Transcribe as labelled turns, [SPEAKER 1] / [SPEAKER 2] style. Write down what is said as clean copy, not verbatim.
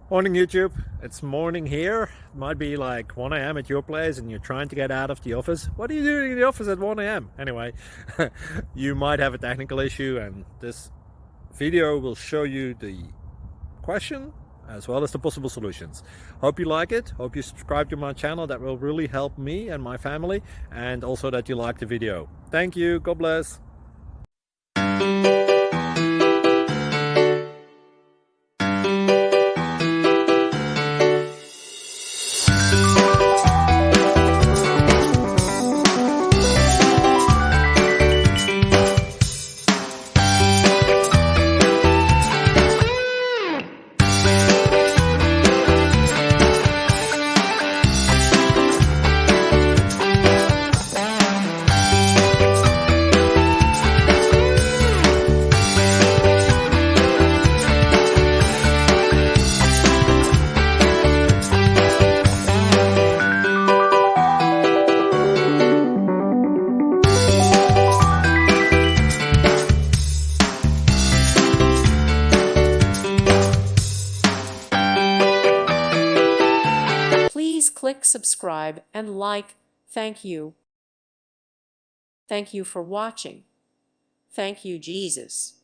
[SPEAKER 1] Morning YouTube, it's morning here. It might be like 1 a.m. at your place and you're trying to get out of the office. What are you doing in the office at 1 a.m.? Anyway, you might have a technical issue and this video will show you the question as well as the possible solutions. Hope you like it, hope you subscribe to my channel. That will really help me and my family, and also that you like the video. Thank you, God bless.
[SPEAKER 2] Please click subscribe and like. Thank you. Thank you for watching. Thank you, Jesus.